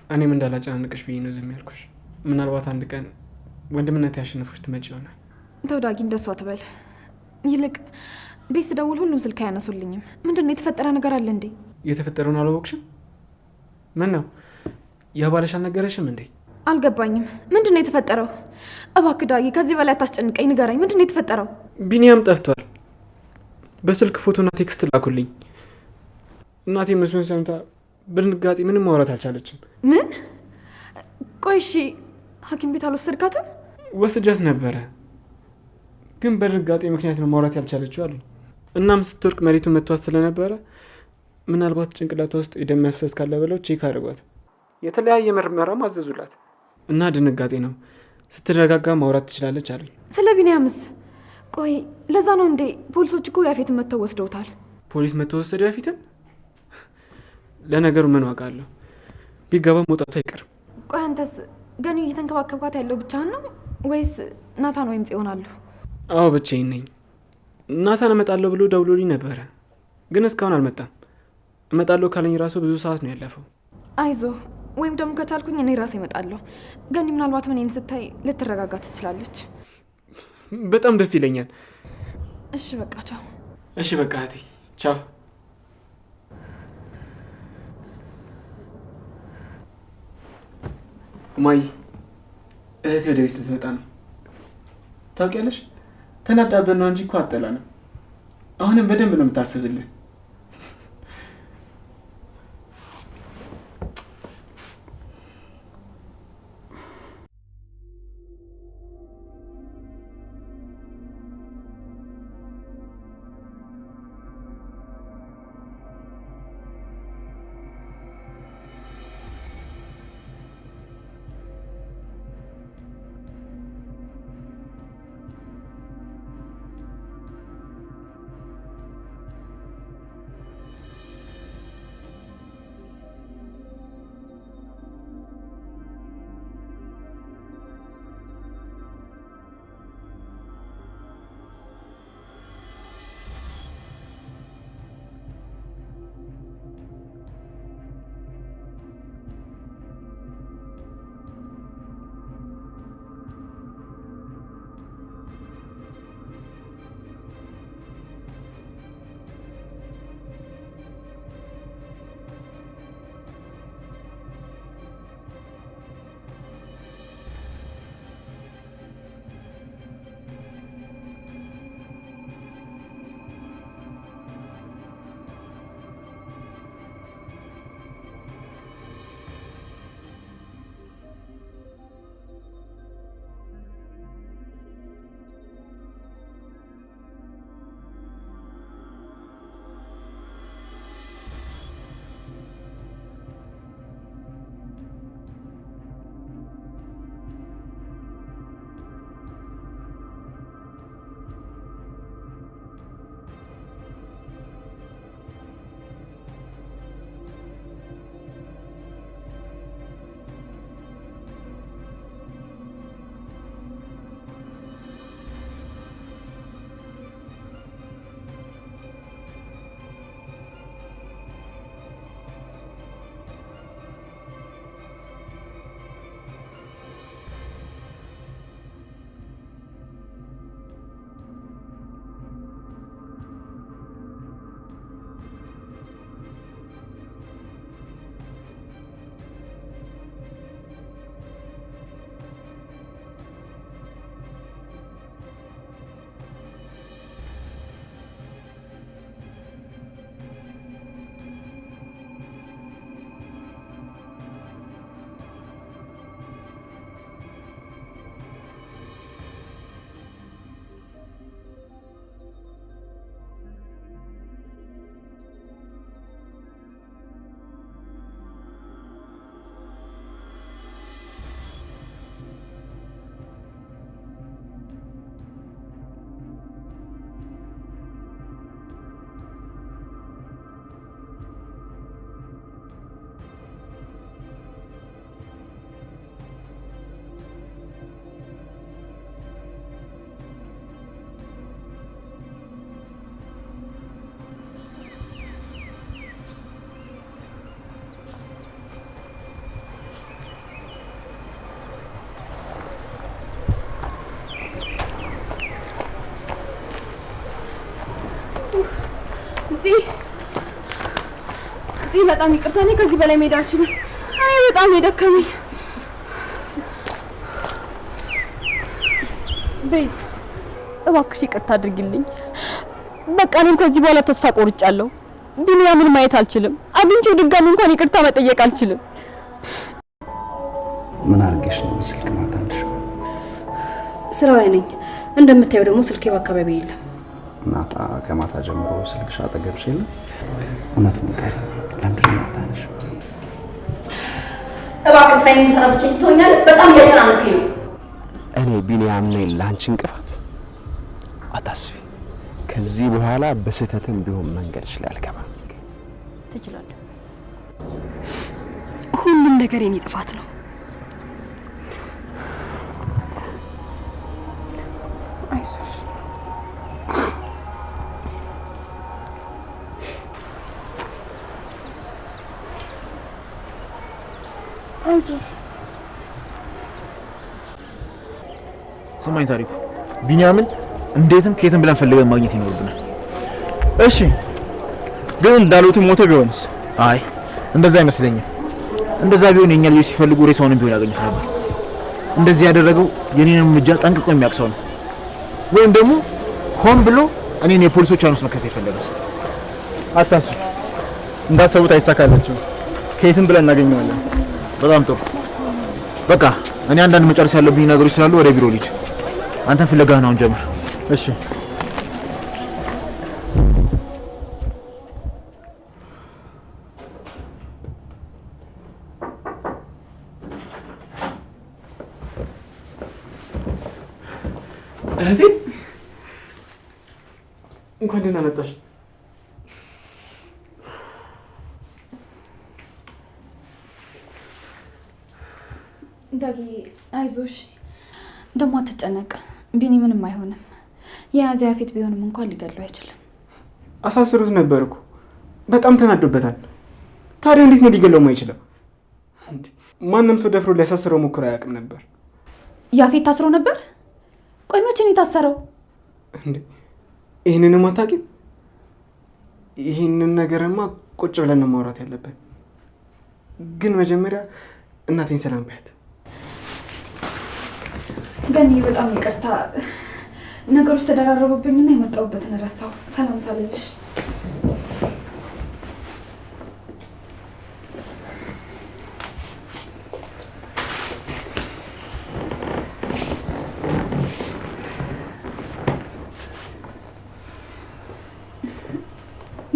እኔም እንዳላጨናንቅሽ ብዬ ነው ዝም ያልኩሽ። ምናልባት አንድ ቀን ወንድምነት ያሸንፎሽ ትመጪ ይሆናል። ተው ዳጊ፣ እንደሱ አትበል። ይልቅ ቤት ስደውል ሁሉም ስልክ አያነሱልኝም። ምንድን ነው የተፈጠረ ነገር አለ እንዴ? የተፈጠረውን አላወቅሽም? ምን ነው ያባለሽ አልነገረሽም እንዴ? አልገባኝም። ምንድን ነው የተፈጠረው? እባክህ ዳጊ ከዚህ በላይ አታስጨንቀኝ፣ ንገረኝ። ምንድን ነው የተፈጠረው? ቢኒያም ጠፍቷል። በስልክ ፎቶና ቴክስት ላኩልኝ። እናቴ መስሎኝ ሰምታ በድንጋጤ ምንም ማውራት አልቻለችም። ምን? ቆይ እሺ ሐኪም ቤት እናም ስትወርቅ መሬቱን መቷት ስለነበረ ምናልባት ጭንቅላቷ ውስጥ የደም መፍሰስ ካለ ብለው ቼክ አድርጓት የተለያየ ምርመራም አዘዙላት እና ድንጋጤ ነው። ስትረጋጋ ማውራት ትችላለች አሉኝ። ስለ ቢኒያምስ? ቆይ ለዛ ነው እንዴ ፖሊሶች እኮ ያፌትን መተው ወስደውታል? ፖሊስ መተው ወሰደ ያፌትን? ለነገሩ ምን ዋጋ አለው? ቢገባ መውጣቱ አይቀርም። ቆይ አንተስ ገኒ እየተንከባከብካት ያለው ብቻህን ነው ወይስ ናታን ወይም ጽዮን አሉ? አዎ ብቻዬን ነኝ። ናታን እመጣለሁ ብሎ ደውሎልኝ ነበረ፣ ግን እስካሁን አልመጣም። እመጣለሁ ካለኝ ራሱ ብዙ ሰዓት ነው ያለፈው። አይዞ፣ ወይም ደግሞ ከቻልኩኝ እኔ ራሴ እመጣለሁ። ገኒ ምናልባት እኔን ስታይ ልትረጋጋ ትችላለች። በጣም ደስ ይለኛል። እሺ በቃ ቻው። እሺ በቃ እህቴ ቻው። ማይ እህቴ ወደ ቤት ልትመጣ ነው። ታውቂያለሽ፣ ተናዳበን ነው እንጂ እኮ አጠላንም። አሁንም በደንብ ነው የምታስብልህ። እዚህ በጣም ይቅርታ፣ እኔ ከዚህ በላይ መሄድ አልችልም። እኔ በጣም የደከመኝ። ቤዝ እባክሽ ይቅርታ አድርጊልኝ። በቃ እኔም ከዚህ በኋላ ተስፋ ቆርጫለሁ። ቢኒያምን ማየት አልችልም። አግኝቼው ድጋሚ እንኳን ይቅርታ መጠየቅ አልችልም። ምን አድርገሽ ነው ስልክ ማታለሽ? ስራ ላይ ነኝ። እንደምታየው ደግሞ ስልኬ በአካባቢ የለም። ከማታ ጀምሮ ስልክሽ አጠገብሽ የለም? እውነት ነገር ለምንድን ነው የማታነሺው? እባክህ ስራ የሚሰራ ብቻ ትተወኛለህ? በጣም እያጨናነቀኝ ነው። እኔ ቢኒያም ነኝ ለአንቺ እንቅፋት? አታስቢ። ከዚህ በኋላ በስህተትም ቢሆን መንገድሽ ላይ አልገባም። ትችላለህ። ሁሉም ነገር የኔ ጥፋት ነው። አይዞሽ አይዞሽ። ስማኝ ታሪኩ፣ ቢኒያምን እንዴትም ከየትም ብለን ፈልገን ማግኘት ይኖርብናል። እሺ፣ ግን እንዳሉት ሞቶ ቢሆንስ? አይ እንደዛ አይመስለኝም። እንደዛ ቢሆን የኛ ልጆች ሲፈልጉ ሬሳውንም ቢሆን ያገኙት ነበር። እንደዚህ ያደረገው የኔንም እርምጃ ጠንቅቆ የሚያውቅ ሰው ነው። ወይም ደግሞ ሆን ብሎ እኔን የፖሊሶች አይን ውስጥ መከተል የፈለገ ሰው። አታስብ፣ እንዳሰቡት አይሳካላቸውም። ከየትም ብለን እናገኘዋለን። በጣም ጥሩ። በቃ እኔ አንዳንድ መጨረስ ያለብኝ ነገሮች ስላሉ ወደ ቢሮ ልሂድ። አንተን ፍለጋህን አሁን ጀምር። እሺ። እህቴ እንኳን ደህና መጣሽ። ዳጊ አይዞሽ፣ ደግሞ አትጨነቅ። ቢኒ ምንም አይሆንም። የያዘ ፊት ቢሆንም እንኳን ሊገለው አይችልም። አሳስሩት ነበር እኮ በጣም ተናዶበታል። ታዲያ እንዴት ነው ሊገለው የማይችለው? ማንም ሰው ደፍሮ ሊያሳስረው ሞክሮ አያውቅም ነበር። ያፌት ታስሮ ነበር? ቆይ መቼ ነው የታሰረው? እንዴ ይሄንንም አታውቂም? ይሄንን ነገርማ ቁጭ ብለን ነው ማውራት ያለብን። ግን መጀመሪያ እናቴን ሰላም በያት። ገኒ በጣም ይቅርታ፣ ነገሮች ተደራረቡብኝና የመጣሁበትን ረሳሁ። ሰላም ሳልልሽ።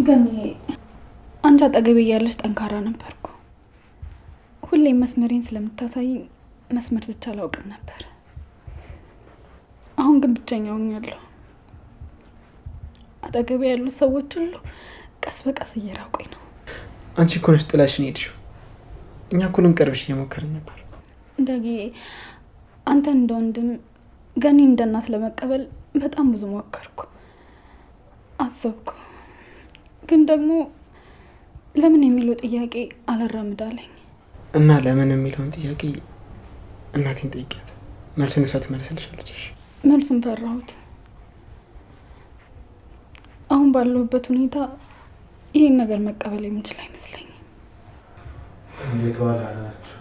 ገኒ አንቺ አጠገቤ እያለሽ ጠንካራ ነበርኩ። ሁሌም መስመሬን ስለምታሳይ መስመር ትቼ አላውቅም ነበር። አሁን ግን ብቸኛ ሆኛለሁ። አጠገቤ ያሉ ሰዎች ሁሉ ቀስ በቀስ እየራቁኝ ነው። አንቺ እኮ ነሽ ጥላሽን ሄድሽው። እኛ እኮ ልንቀርብሽ እየሞከርን ነበር። ዳጊ አንተ እንደ ወንድም፣ ገኒ እንደ እናት ለመቀበል በጣም ብዙ ሞከርኩ፣ አሰብኩ። ግን ደግሞ ለምን የሚለው ጥያቄ አላራምዳለኝ። እና ለምን የሚለውን ጥያቄ እናቴን ጠይቂያት፣ መልሱን እሷ ትመልስልሻለች። መልሱን ፈራሁት። አሁን ባለሁበት ሁኔታ ይሄን ነገር መቀበል የምችል አይመስለኝም። እንዴት ዋላችሁ?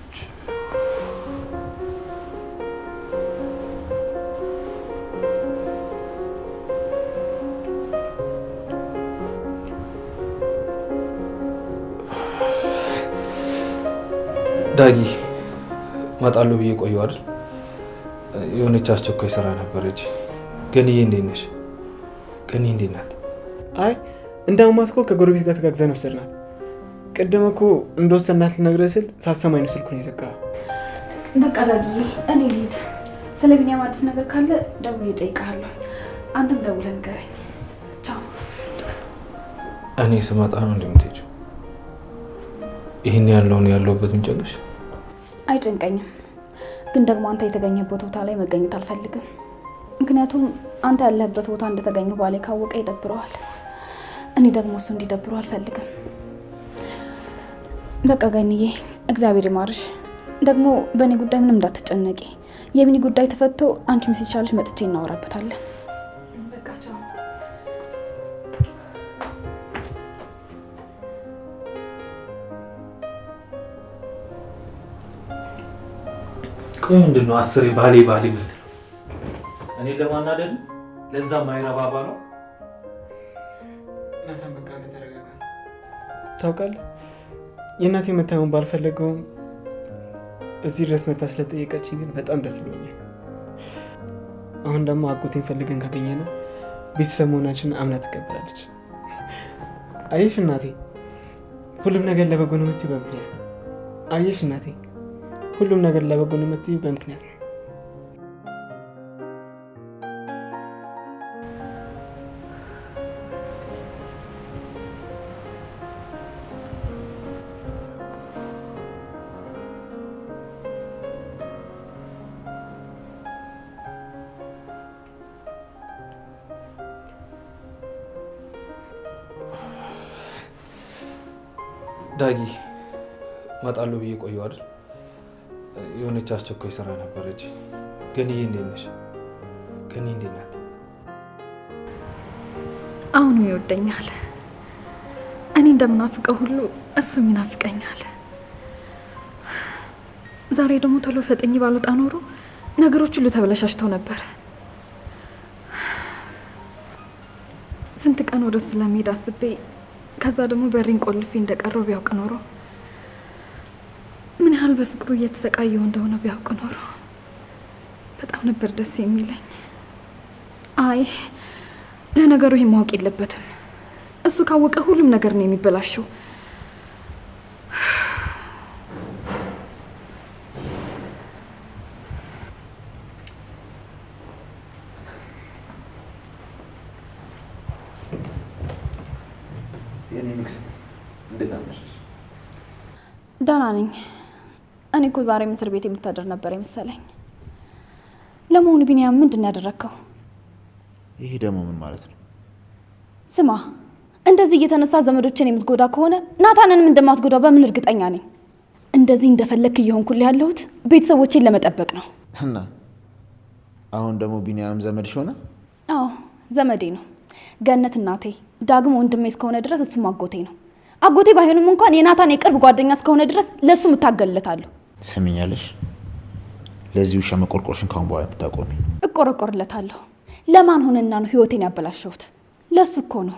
ዳጊ እመጣለሁ ብዬ ቆየሁ አይደል? የሆነች አስቸኳይ ስራ ነበረች። ገኒዬ እንዴት ነሽ? ገኒ እንዴት ናት? አይ እንዳውማት እኮ ከጎረቤት ጋር ተጋግዘን ወሰድናት። ቅድም እኮ እንደወሰድናት ልነግርህ ስል ሳትሰማኝ ነው ስልኩን የዘጋኸው። በቃ ዳጊ እኔ ልሂድ። ስለ ቢኒያም አዲስ ነገር ካለ ደውዬ እጠይቅሃለሁ። አንተም ደውለህ ንገረኝ። ቻው። እኔ ስመጣ ነው እንደምትሄጂው? ይሄን ያለሁበት ምንጨቅሽ? አይጨንቀኝም፣ ግን ደግሞ አንተ የተገኘበት ቦታ ላይ መገኘት አልፈልግም። ምክንያቱም አንተ ያለህበት ቦታ እንደተገኘ ባሌ ካወቀ ይደብረዋል። እኔ ደግሞ እሱ እንዲደብረው አልፈልግም። በቃ ገኒዬ እግዚአብሔር ይማርሽ። ደግሞ በእኔ ጉዳይ ምንም እንዳትጨነቂ። የቢኒ ጉዳይ ተፈቶ አንቺም ሲቻልሽ መጥቼ እናወራበታለን። በቃ ቻው። ቆይ ምንድን ነው አስሬ ባሌ የምትለው? እኔ ለማናደድ ለዛ ማይረባባ ነው። እናታን በቃ አንተ ተረጋጋ። ታውቃለህ የእናቴ መታመን ባልፈለገውም እዚህ ድረስ መታ ስለጠየቀችኝ ግን በጣም ደስ ብሎኛል። አሁን ደግሞ አጎቴን ፈልገን ካገኘነው ቤተሰብ መሆናችንን አምና ትቀበላለች። አየሽ እናቴ፣ ሁሉም ነገር ለበጎ ነው የምትይው በምክንያት ነው። አየሽ እናቴ፣ ሁሉም ነገር ለበጎ ነው የምትይው በምክንያት ነው። ዳጊ ማጣሉ ብዬ ቆየሁ አይደል? የሆነች አስቸኳይ ስራ ነበረች። ገንዬ እንዴት ነሽ? ገኒ እንዴት ናት? አሁንም ይወደኛል። እኔ እንደምናፍቀው ሁሉ እሱም ይናፍቀኛል። ዛሬ ደግሞ ቶሎ ፈጠኝ ባልወጣ ኖሮ ነገሮች ሁሉ ተበላሽተው ነበር። ስንት ቀን ወደሱ ለመሄድ አስቤ ከዛ ደግሞ በሪን ቆልፌ እንደቀረው ቢያውቅ ኖሮ ምን ያህል በፍቅሩ እየተሰቃየው እንደሆነ ቢያውቅ ኖሮ በጣም ነበር ደስ የሚለኝ። አይ ለነገሩ ይሄ ማወቅ የለበትም። እሱ ካወቀ ሁሉም ነገር ነው የሚበላሸው። ደህና ነኝ። እኔ እኮ ዛሬ እስር ቤት የምታደር ነበር የመሰለኝ። ለመሆኑ ቢኒያም ምንድን ያደረከው? ይሄ ደግሞ ምን ማለት ነው? ስማ፣ እንደዚህ እየተነሳ ዘመዶችን የምትጎዳ ከሆነ ናታንንም እንደማትጎዳው በምን እርግጠኛ ነኝ? እንደዚህ እንደፈለክ እየሆንኩልህ ያለሁት ቤተሰቦቼን ለመጠበቅ ነው። እና አሁን ደግሞ ቢኒያም ዘመድሽ ሆነ? አዎ ዘመዴ ነው። ገነት እናቴ፣ ዳግም ወንድሜ እስከሆነ ድረስ እሱም አጎቴ ነው። አጎቴ ባይሆንም እንኳን የናታን የቅርብ ጓደኛ እስከሆነ ድረስ ለሱ ምታገልለታለሁ። ሰሚኛለሽ? ለዚህ ውሻ መቆርቆርሽን ካሁን በኋላ ብታቆሚ። እቆረቆርለታለሁ። ለማን ሆነና ነው ህይወቴን ያበላሸሁት? ለሱ እኮ ነው።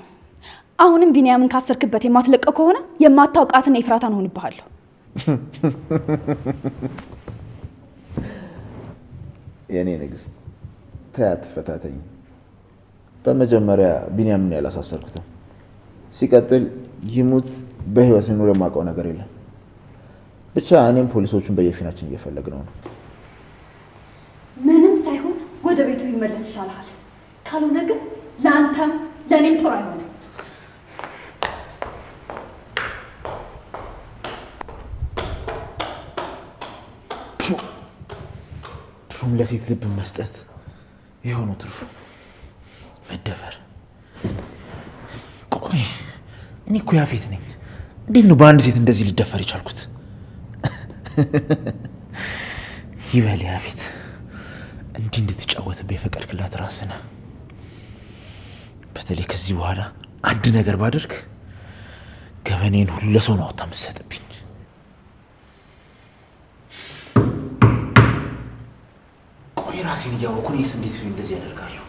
አሁንም ቢኒያምን ካሰርክበት የማትለቀው ከሆነ የማታውቃትን ኤፍራታን ሆንብሃለሁ። የኔ ንግስት ተያት ፈታተኝ። በመጀመሪያ ቢኒያምን ያላሳሰርኩትም፣ ሲቀጥል ይሙት በህይወት ኑሮ የማውቀው ነገር የለም። ብቻ እኔም ፖሊሶቹን በየፊናችን እየፈለግነው ነው። ምንም ሳይሆን ወደ ቤቱ ይመለስ ይሻላል። ካልሆነ ግን ለአንተም ለእኔም ጥሩ አይሆንም። ትሩም ለሴት ልብ መስጠት የሆነው ትርፉ መደፈር። ቆይ እኔ እኮ ያፌት ነኝ። እንዴት ነው በአንድ ሴት እንደዚህ ሊደፈር የቻልኩት? ይበል ያፌት፣ እንዲህ እንድትጫወትብህ የፈቀድክላት ራስህ ነህ። በተለይ ከዚህ በኋላ አንድ ነገር ባደርግ ገበኔን ሁሉ ለሰው ነው አውጥታ የምትሰጥብኝ። ቆይ ራሴን እያወኩ እኔስ እንዴት እንደዚህ ያደርጋለሁ?